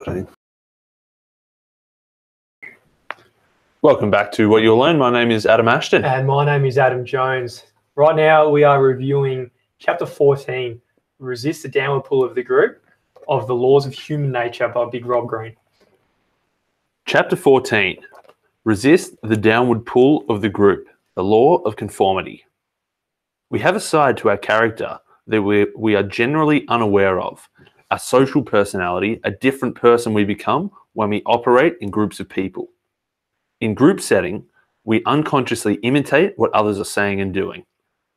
happening. Welcome back to What You'll Learn. My name is Adam Ashton. And my name is Adam Jones. Right now we are reviewing Chapter 14, Resist the Downward Pull of the Group, of the Laws of Human Nature by Big Rob Greene. Chapter 14, Resist the Downward Pull of the Group, the Law of Conformity. We have a side to our character that we are generally unaware of, a social personality, a different person we become when we operate in groups of people. In group setting, we unconsciously imitate what others are saying and doing.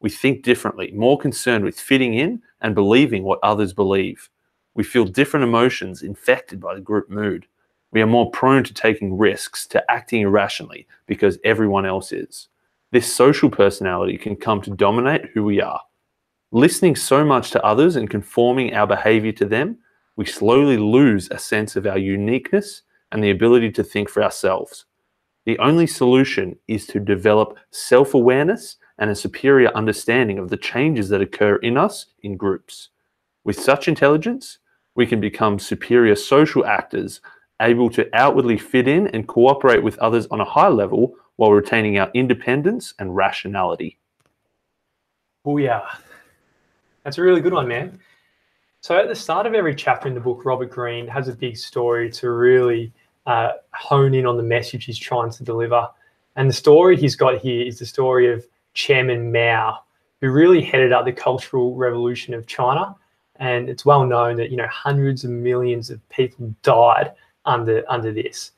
We think differently, more concerned with fitting in and believing what others believe. We feel different emotions infected by the group mood. We are more prone to taking risks, to acting irrationally because everyone else is. This social personality can come to dominate who we are. Listening so much to others and conforming our behaviour to them, we slowly lose a sense of our uniqueness and the ability to think for ourselves. The only solution is to develop self-awareness and a superior understanding of the changes that occur in us in groups. With such intelligence, we can become superior social actors, able to outwardly fit in and cooperate with others on a high level while retaining our independence and rationality. Oh yeah, that's a really good one, man. So at the start of every chapter in the book, Robert Greene has a big story to really hone in on the message he's trying to deliver. And the story he's got here is the story of Chairman Mao, who really headed up the Cultural Revolution of China. And it's well known that, hundreds of millions of people died under this.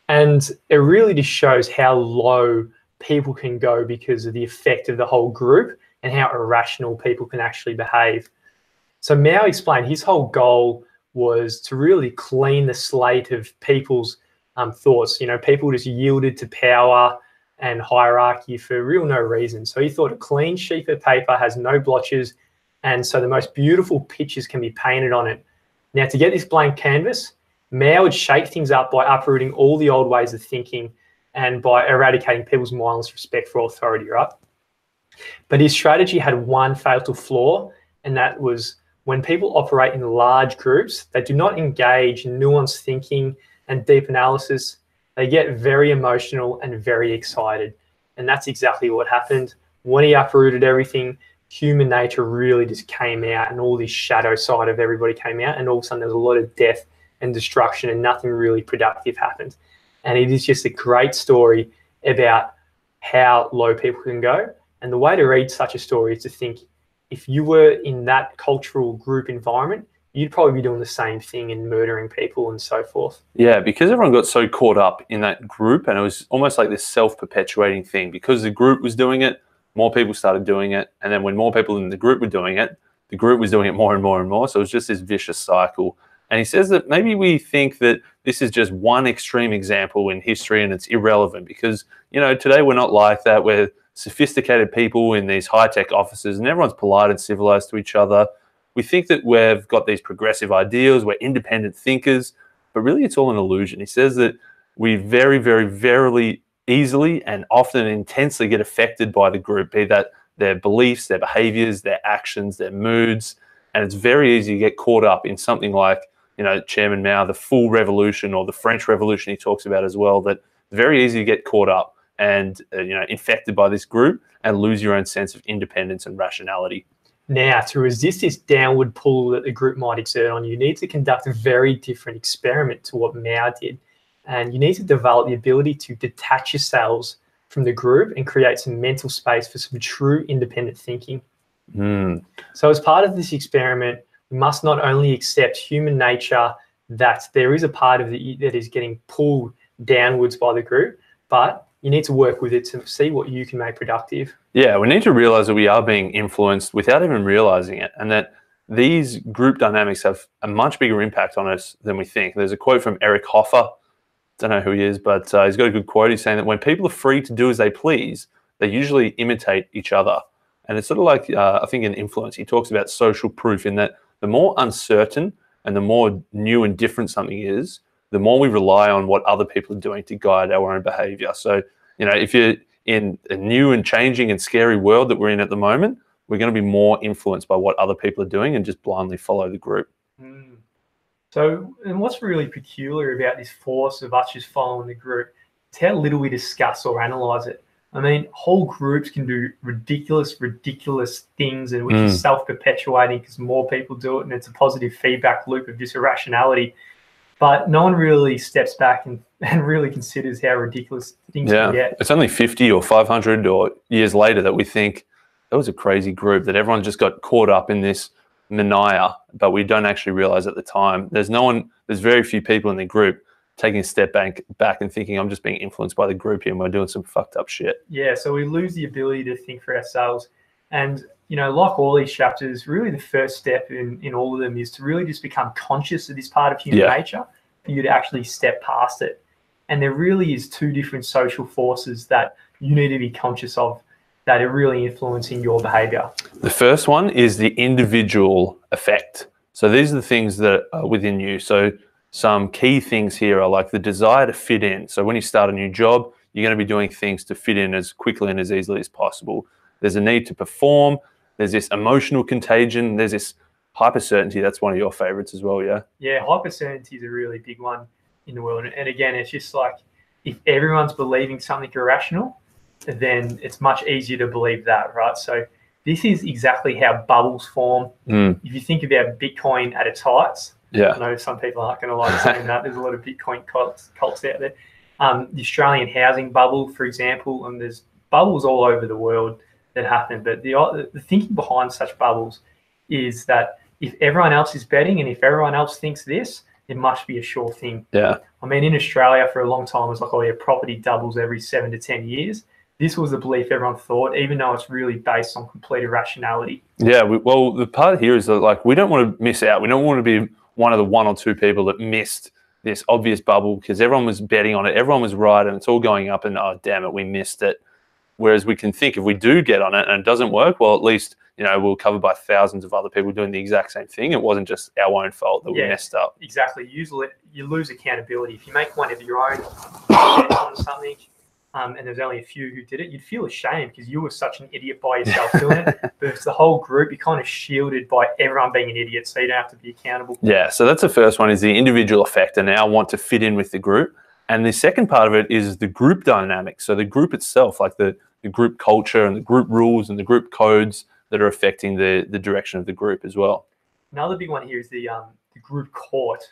And it really just shows how low people can go because of the effect of the whole group and how irrational people can actually behave. So Mao explained his whole goal was to really clean the slate of people's thoughts. People just yielded to power and hierarchy for real no reason. So he thought a clean sheet of paper has no blotches, and so the most beautiful pictures can be painted on it. Now, to get this blank canvas, Mao would shake things up by uprooting all the old ways of thinking and by eradicating people's mindless respect for authority, right? But his strategy had one fatal flaw, and that was when people operate in large groups, they do not engage in nuanced thinking and deep analysis. They get very emotional and very excited. And that's exactly what happened. When he uprooted everything, human nature really just came out, and all this shadow side of everybody came out, and all of a sudden there was a lot of death and destruction, and nothing really productive happened. And it is just a great story about how low people can go. And the way to read such a story is to think, if you were in that cultural group environment, you'd probably be doing the same thing and murdering people and so forth. Yeah, because everyone got so caught up in that group, and it was almost like this self-perpetuating thing. Because the group was doing it, more people started doing it. And then when more people in the group were doing it, the group was doing it more and more and more. So it was just this vicious cycle. And he says that maybe we think that this is just one extreme example in history and it's irrelevant because, today we're not like that. We're sophisticated people in these high-tech offices and everyone's polite and civilized to each other. We think that we've got these progressive ideals, we're independent thinkers, but really it's all an illusion. He says that we very, very, very easily and often intensely get affected by the group, be that their beliefs, their behaviors, their actions, their moods, and it's very easy to get caught up in something like, Chairman Mao, the full revolution, or the French Revolution he talks about as well, that it's very easy to get caught up and, infected by this group and lose your own sense of independence and rationality. Now, to resist this downward pull that the group might exert on you, you need to conduct a very different experiment to what Mao did. And you need to develop the ability to detach yourselves from the group and create some mental space for some true independent thinking. So as part of this experiment, we must not only accept human nature, that there is a part of it that is getting pulled downwards by the group, but you need to work with it to see what you can make productive. Yeah, we need to realize that we are being influenced without even realizing it, and that these group dynamics have a much bigger impact on us than we think. There's a quote from Eric Hoffer. Don't know who he is, but he's got a good quote. He's saying that when people are free to do as they please, they usually imitate each other. And it's sort of like, I think in Influence, he talks about social proof, in that the more uncertain and the more new and different something is, the more we rely on what other people are doing to guide our own behavior. So, if you're in a new and changing and scary world that we're in at the moment, we're going to be more influenced by what other people are doing and just blindly follow the group. So, and what's really peculiar about this force of us just following the group is how little we discuss or analyze it. I mean, whole groups can do ridiculous things, and which is self-perpetuating because more people do it, and it's a positive feedback loop of just irrationality. But no one really steps back and really considers how ridiculous things can get. It's only 50 or 500 or years later that we think that was a crazy group, that everyone just got caught up in this mania, but we don't actually realize at the time. There's very few people in the group taking a step back and thinking, I'm just being influenced by the group here and we're doing some fucked up shit. Yeah, so we lose the ability to think for ourselves. And, like all these chapters, really the first step in all of them is to really just become conscious of this part of human nature for you to actually step past it. And there really is two different social forces that you need to be conscious of that are really influencing your behavior. The first one is the individual effect. So these are the things that are within you. So some key things here are like the desire to fit in. So when you start a new job, you're going to be doing things to fit in as quickly and as easily as possible. There's a need to perform. There's this emotional contagion. There's this hyper certainty. That's one of your favorites as well, yeah? Yeah, hyper certainty is a really big one in the world. And again, it's just like if everyone's believing something irrational, then it's much easier to believe that, right? So this is exactly how bubbles form. If you think about Bitcoin at its heights, I know some people aren't going to like saying that. There's a lot of Bitcoin cults out there. The Australian housing bubble, for example, and there's bubbles all over the world that happen. But the thinking behind such bubbles is that if everyone else is betting and if everyone else thinks this, it must be a sure thing. Yeah. I mean, in Australia for a long time, it was like, oh yeah, property doubles every 7 to 10 years. This was the belief everyone thought, even though it's really based on complete irrationality. Yeah, well, the part here is that like we don't want to miss out. We don't want to be one of the one or two people that missed this obvious bubble because everyone was betting on it. Everyone was right and it's all going up and, oh, damn it, we missed it. Whereas we can think if we do get on it and it doesn't work, well, at least, we're covered by thousands of other people doing the exact same thing. It wasn't just our own fault that we messed up. Exactly. Usually you lose accountability. If you make one of your own bet on something, and there's only a few who did it, you'd feel ashamed because you were such an idiot by yourself doing it. But if it's the whole group, you're kind of shielded by everyone being an idiot, so you don't have to be accountable. Yeah, so that's the first one, is the individual effect, and now want to fit in with the group. And the second part of it is the group dynamic. So the group itself, like the group culture and the group rules and the group codes that are affecting the direction of the group as well. Another big one here is the group court.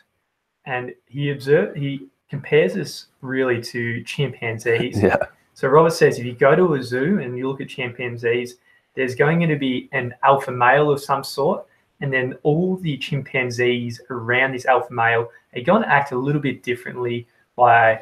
And he compares this really to chimpanzees. Yeah. So Robert says if you go to a zoo and you look at chimpanzees, there's going to be an alpha male of some sort, and then all the chimpanzees around this alpha male are going to act a little bit differently by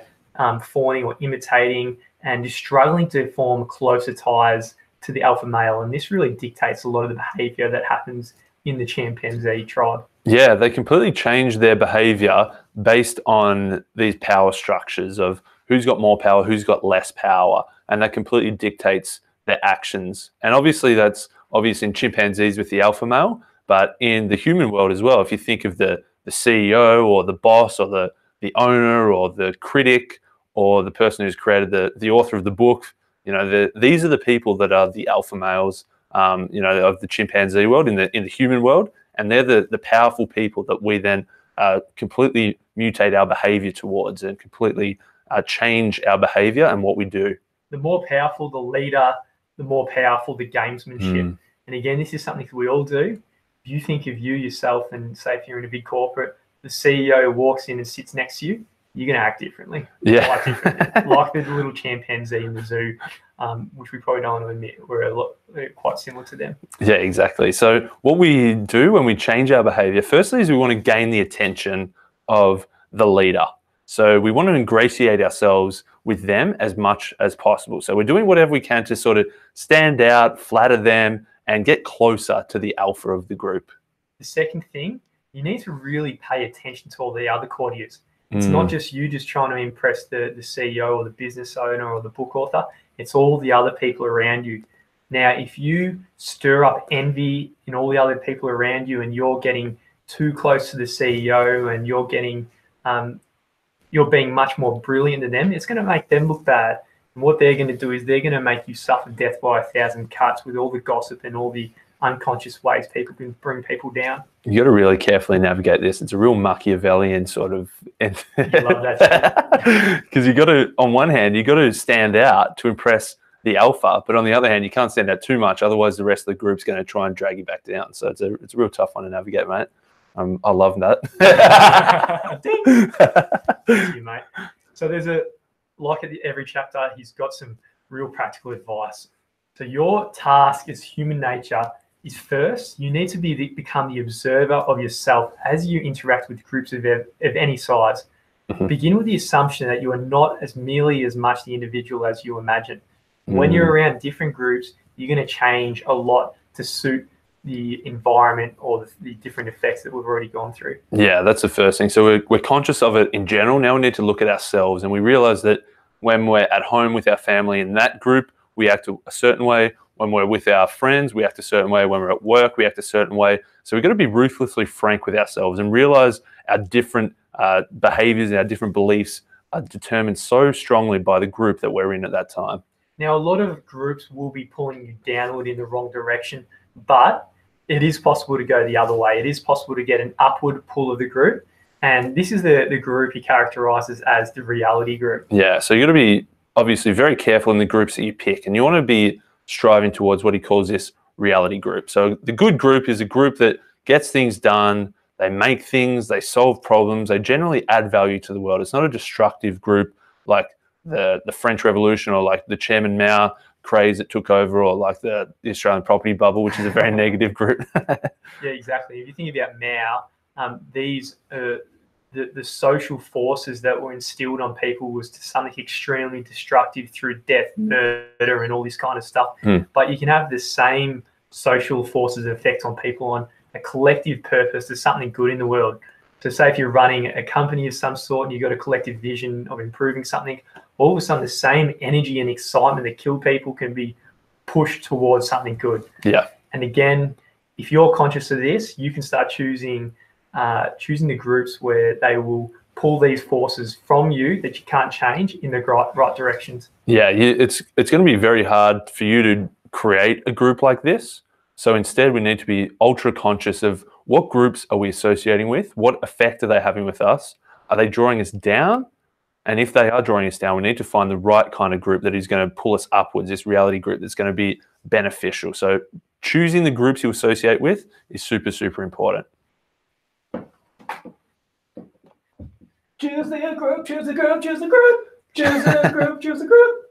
fawning or imitating and just struggling to form closer ties to the alpha male. And this really dictates a lot of the behavior that happens in the chimpanzee tribe. Yeah, they completely change their behavior based on these power structures of who's got more power, who's got less power, and that completely dictates their actions. And obviously that's obvious in chimpanzees with the alpha male, but in the human world as well. If you think of the CEO or the boss or the owner or the critic or the person who's created the author of the book, these are the people that are the alpha males, of the chimpanzee world in the human world. And they're the powerful people that we then completely mutate our behavior towards and completely change our behavior and what we do. The more powerful the leader, the more powerful the gamesmanship. And again, this is something that we all do. If you think of you yourself and say if you're in a big corporate, the CEO walks in and sits next to you, you're going to act differently. Yeah. Like the little chimpanzee in the zoo, which we probably don't want to admit we're quite similar to them. Yeah, exactly. So what we do when we change our behavior, firstly, is we want to gain the attention of the leader. So we want to ingratiate ourselves with them as much as possible. So we're doing whatever we can to sort of stand out, flatter them, and get closer to the alpha of the group. The second thing, you need to really pay attention to all the other courtiers. It's not just you just trying to impress the CEO or the business owner or the book author. It's all the other people around you. Now, if you stir up envy in all the other people around you and you're getting too close to the CEO and you're being much more brilliant than them, it's going to make them look bad. And what they're going to do is they're going to make you suffer death by 1,000 cuts with all the gossip and all the unconscious ways people can bring people down. You got to really carefully navigate this. It's a real Machiavellian sort of. You love that shit. Because you got to, on one hand, you got to stand out to impress the alpha, but on the other hand, you can't stand out too much. Otherwise, the rest of the group's going to try and drag you back down. So it's a real tough one to navigate, mate. I love that. Thank you, mate. So there's like at every chapter, he's got some real practical advice. So your task as human nature is first, you need to become the observer of yourself as you interact with groups of any size. Mm-hmm. Begin with the assumption that you are not merely as much the individual as you imagine. When you're around different groups, you're going to change a lot to suit the environment or the different effects that we've already gone through. Yeah, that's the first thing. So we're conscious of it in general. Now we need to look at ourselves, and we realize that when we're at home with our family in that group, we act a certain way. When we're with our friends, we act a certain way. When we're at work, we act a certain way. So we've got to be ruthlessly frank with ourselves and realize our different behaviors and our different beliefs are determined so strongly by the group that we're in at that time. Now, a lot of groups will be pulling you downward in the wrong direction, but it is possible to go the other way. It is possible to get an upward pull of the group. And this is the group he characterizes as the reality group. Yeah, so you got to be obviously very careful in the groups that you pick. And you want to be striving towards what he calls this reality group. So the good group is a group that gets things done, they make things, they solve problems, they generally add value to the world. It's not a destructive group like the French Revolution or like the Chairman Mao craze that took over, or like the Australian property bubble, which is a very negative group. Yeah, exactly. If you think about Mao, these the social forces that were instilled on people was to something extremely destructive through death, murder, and all this kind of stuff. But you can have the same social forces effect on people on a collective purpose. There's something good in the world. So say if you're running a company of some sort and you've got a collective vision of improving something, all of a sudden the same energy and excitement that kill people can be pushed towards something good. Yeah. And again, if you're conscious of this, you can start choosing the groups where they will pull these forces from you that you can't change in the right directions. Yeah, it's going to be very hard for you to create a group like this. So instead, we need to be ultra conscious of what groups are we associating with? What effect are they having with us? Are they drawing us down? And if they are drawing us down, we need to find the right kind of group that is going to pull us upwards, this reality group that's going to be beneficial. So choosing the groups you associate with is super, super important. Choose the group, choose the group, choose the group, choose the group, choose the group.